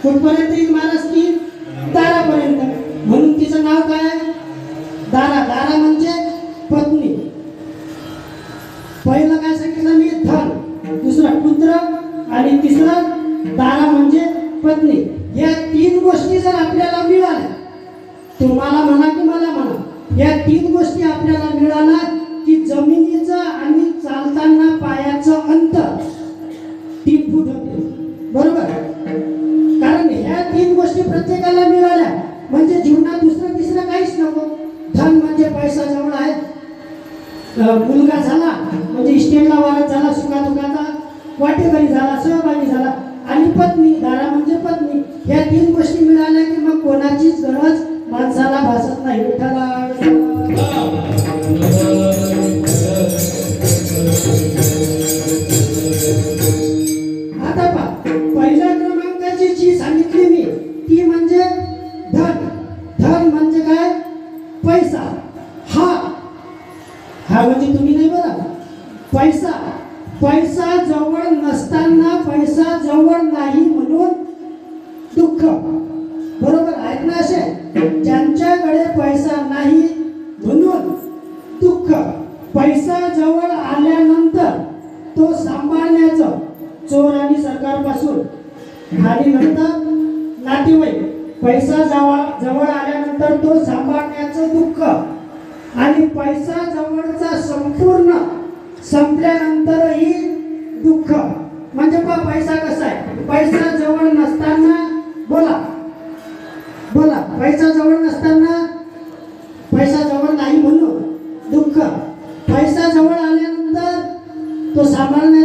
कुठपर्यंत येईल महाराज की दारापर्यंत. म्हणून तिचं नाव काय आहे? दारा. दारा म्हणजे पत्नी. पहिलं काय सांगितलं मी? धन, दुसरं पुत्र आणि तिसरं दारा म्हणजे पत्नी. या तीन गोष्टी जर आपल्याला मिळाल्या, तुम्हाला म्हणा की मला म्हणा, या तीन गोष्टी आपल्याला मिळाल्या की जमिनीचं आणि चालताना पायाचं अंतर 3 फूट होते. बरोबर? कारण ह्या तीन गोष्टी प्रत्येकाला मिळाल्या म्हणजे जीवनात दुसरं तिसरं काहीच नको. धन म्हणजे पैसा जवळ आहे, मुलगा झाला म्हणजे इस्टेटला वारस झाला, सुखादुखाचा वाटेकरी झाला, सहभागी झाला, आणि पत्नी, दारा म्हणजे पत्नी. ह्या तीन गोष्टी मिळाल्या की मग कोणाचीच गरज माणसाला भासत नाही. विठ्ठला. आता पहा, पहिल्या क्रमांकाची जी सांगितली मी ती म्हणजे धन. धन म्हणजे काय? पैसा. हा म्हणजे तुम्ही नाही बरं. पैसा. पैसा जवळ नसताना पैसा जवळ नाही म्हणून दुःख. बरोबर आहेत ना? असे ज्यांच्याकडे पैसा नाही म्हणून दुःख. पैसा जवळ आल्यानंतर तो सांभाळण्याचं, चोर आणि सरकारपासून आणि नंतर नातेवाईक. पैसा जवळ आल्यानंतर तो सांभाळण्याचं दुःख, आणि पैसा जवळचा संपूर्ण संपल्यानंतरही दुःख. म्हणजे पैसा कसा आहे? पैसा जवळ नसताना, बोला बोला, पैसा जवळ नसताना पैसा जवळ नाही म्हणून दुःख. पैसा जवळ आल्यानंतर तो सांभाळण्याचं